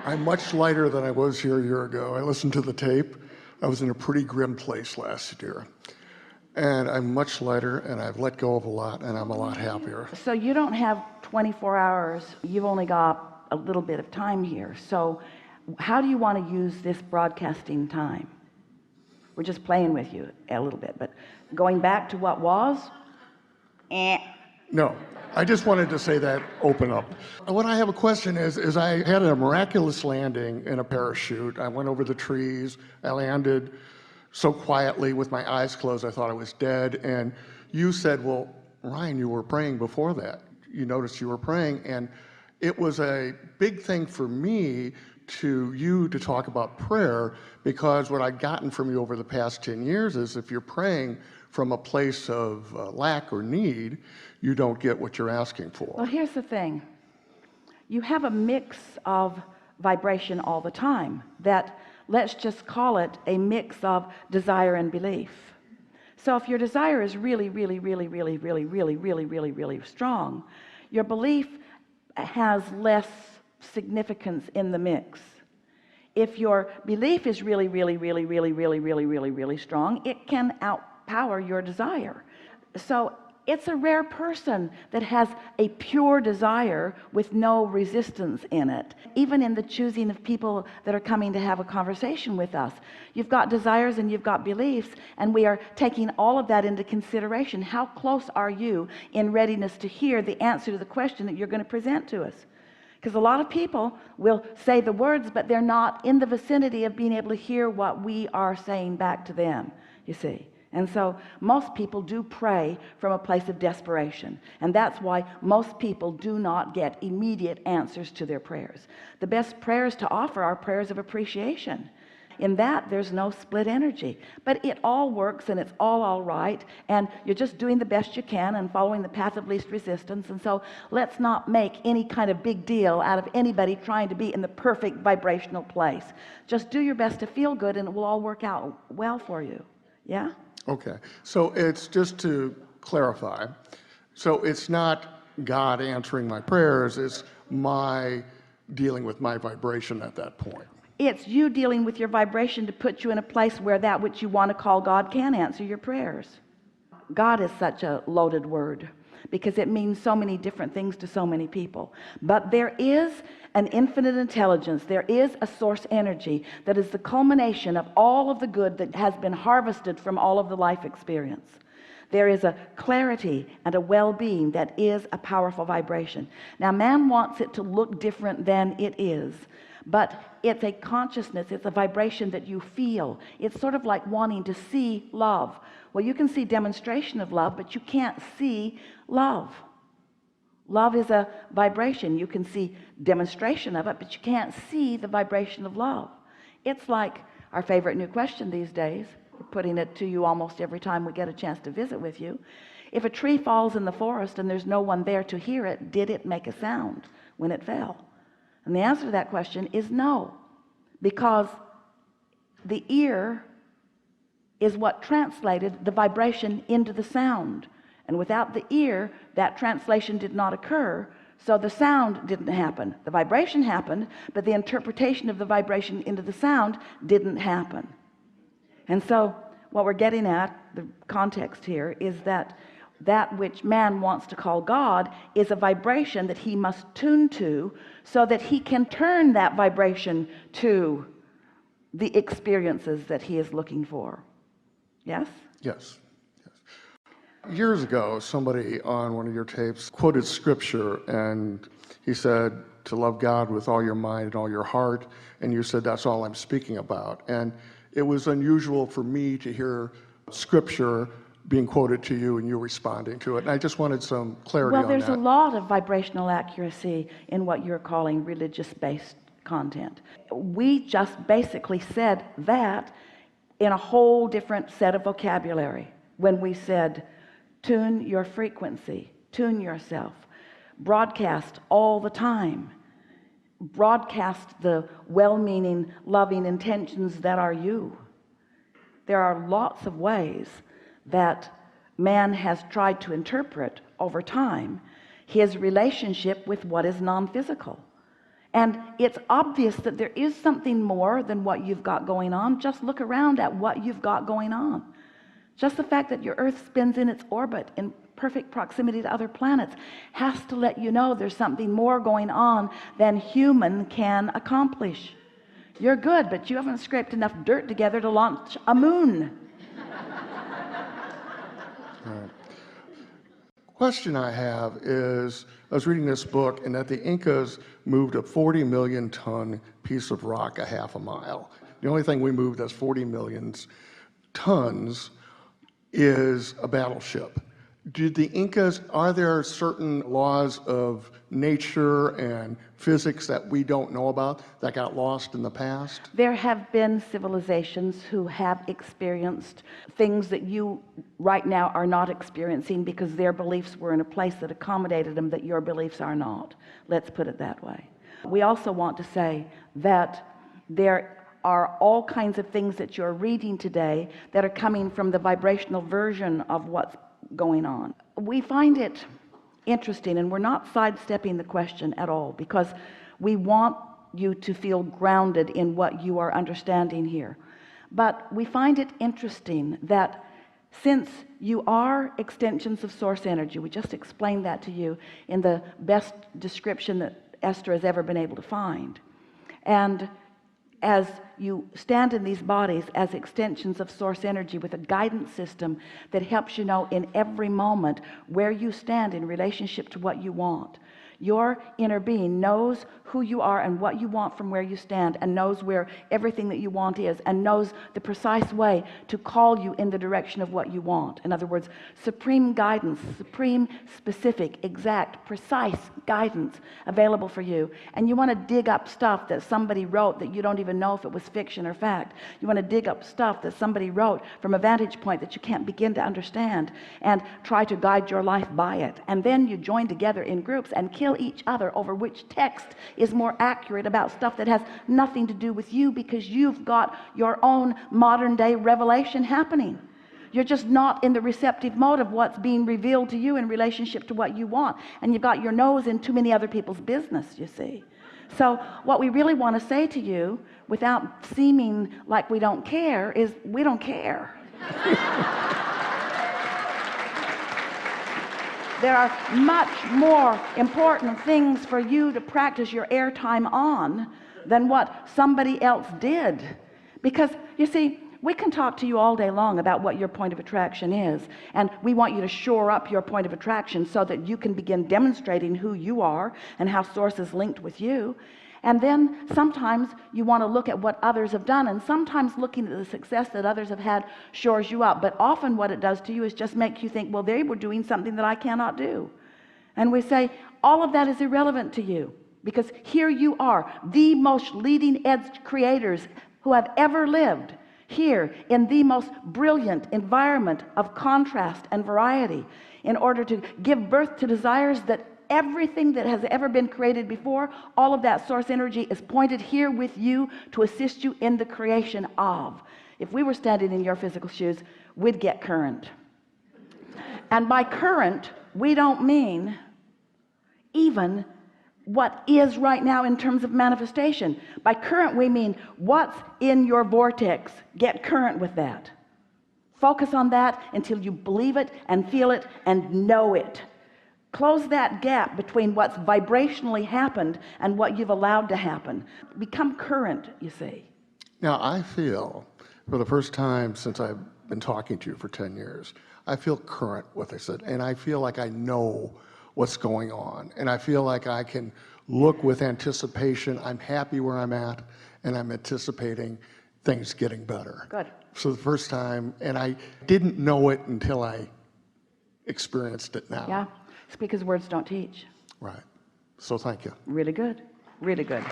I'm much lighter than I was here a year ago. I listened to the tape. I was in a pretty grim place last year. And I'm much lighter, and I've let go of a lot, and I'm a lot happier. So you don't have 24 hours. You've only got a little bit of time here. So how do you want to use this broadcasting time? We're just playing with you a little bit, but going back to what was? No, I just wanted to say that, open up. What I have a question is I had a miraculous landing in a parachute. I went over the trees. I landed so quietly with my eyes closed, I thought I was dead. And you said, well, Ryan, you were praying before that. You noticed you were praying. And it was a big thing for me to talk about prayer, because what I've gotten from you over the past 10 years is if you're praying from a place of lack or need, you don't get what you're asking for. Well, here's the thing. You have a mix of vibration all the time that, let's just call it a mix of desire and belief. So if your desire is really strong, your belief has less significance in the mix. If your belief is really strong, it can outpower your desire. So it's a rare person that has a pure desire with no resistance in it. Even in the choosing of people that are coming to have a conversation with us, you've got desires and you've got beliefs, and we are taking all of that into consideration. How close are you in readiness to hear the answer to the question that you're going to present to us? Because a lot of people will say the words, but they're not in the vicinity of being able to hear what we are saying back to them, you see. And so most people do pray from a place of desperation, and that's why most people do not get immediate answers to their prayers. The best prayers to offer are prayers of appreciation. In that, there's no split energy, but it all works, and it's all right, and you're just doing the best you can and following the path of least resistance. And so let's not make any kind of big deal out of anybody trying to be in the perfect vibrational place. Just do your best to feel good, and it will all work out well for you. Yeah? Okay, so it's just to clarify, so it's not God answering my prayers, it's my dealing with my vibration at that point. It's you dealing with your vibration to put you in a place where that which you want to call God can answer your prayers. God is such a loaded word because it means so many different things to so many people. But there is an infinite intelligence. There is a source energy that is the culmination of all of the good that has been harvested from all of the life experience. There is a clarity and a well-being that is a powerful vibration. Now, man wants it to look different than it is, but it's a consciousness, it's a vibration that you feel. It's sort of like wanting to see love. Well, you can see demonstration of love, but you can't see love. Love is a vibration. You can see demonstration of it, but you can't see the vibration of love. It's like our favorite new question these days. We're putting it to you almost every time we get a chance to visit with you. If a tree falls in the forest and there's no one there to hear it, did it make a sound when it fell? And the answer to that question is no, because the ear is what translated the vibration into the sound. And without the ear, that translation did not occur, so the sound didn't happen. The vibration happened, but the interpretation of the vibration into the sound didn't happen. And so what we're getting at, the context here, is that that which man wants to call God is a vibration that he must tune to so that he can turn that vibration to the experiences that he is looking for. Yes? Yes. Years ago, somebody on one of your tapes quoted scripture, and he said to love God with all your mind and all your heart, and you said that's all I'm speaking about. And it was unusual for me to hear scripture being quoted to you and you responding to it, and I just wanted some clarity on that. Well, there's a lot of vibrational accuracy in what you're calling religious-based content. We just basically said that in a whole different set of vocabulary when we said tune your frequency, tune yourself, broadcast all the time, broadcast the well-meaning, loving intentions that are you. There are lots of ways that man has tried to interpret over time his relationship with what is non-physical. And it's obvious that there is something more than what you've got going on. Just look around at what you've got going on. Just the fact that your earth spins in its orbit in perfect proximity to other planets has to let you know there's something more going on than human can accomplish. You're good, but you haven't scraped enough dirt together to launch a moon. Right. Question I have is, I was reading this book, and that the Incas moved a 40 million ton piece of rock a half a mile. The only thing we moved that's 40 million tons is a battleship. Did the Incas, are there certain laws of nature and physics that we don't know about that got lost in the past? There have been civilizations who have experienced things that you right now are not experiencing because their beliefs were in a place that accommodated them that your beliefs are not. Let's put it that way. We also want to say that there are all kinds of things that you're reading today that are coming from the vibrational version of what's going on. We find it interesting, and we're not sidestepping the question at all, because we want you to feel grounded in what you are understanding here. But we find it interesting that since you are extensions of source energy, we just explained that to you in the best description that Esther has ever been able to find, and as you stand in these bodies as extensions of source energy with a guidance system that helps you know in every moment where you stand in relationship to what you want. Your inner being knows who you are and what you want from where you stand, and knows where everything that you want is, and knows the precise way to call you in the direction of what you want. In other words, supreme guidance, supreme, specific, exact, precise guidance available for you. And you want to dig up stuff that somebody wrote that you don't even know if it was fiction or fact. You want to dig up stuff that somebody wrote from a vantage point that you can't begin to understand, and try to guide your life by it. And then you join together in groups and kill each other over which text is more accurate about stuff that has nothing to do with you, because you've got your own modern day revelation happening. You're just not in the receptive mode of what's being revealed to you in relationship to what you want, and you've got your nose in too many other people's business, you see. So what we really want to say to you, without seeming like we don't care, is we don't care. There are much more important things for you to practice your airtime on than what somebody else did. Because, you see, we can talk to you all day long about what your point of attraction is, and we want you to shore up your point of attraction so that you can begin demonstrating who you are and how source is linked with you. And then sometimes you want to look at what others have done, and sometimes looking at the success that others have had shores you up. But often what it does to you is just make you think, well, they were doing something that I cannot do. And we say all of that is irrelevant to you, because here you are, the most leading edge creators who have ever lived, here in the most brilliant environment of contrast and variety, in order to give birth to desires that everything that has ever been created before, all of that source energy is pointed here with you to assist you in the creation of. If we were standing in your physical shoes, we'd get current. And by current, we don't mean even what is right now in terms of manifestation. By current, we mean what's in your vortex. Get current with that. Focus on that until you believe it and feel it and know it. Close that gap between what's vibrationally happened and what you've allowed to happen. Become current, you see. Now, I feel, for the first time since I've been talking to you for 10 years, I feel current with this, and I feel like I know what's going on, and I feel like I can look with anticipation. I'm happy where I'm at, and I'm anticipating things getting better. Good. So the first time, and I didn't know it until I experienced it now. Yeah, it's because words don't teach. Right. So thank you. Really good. Really good.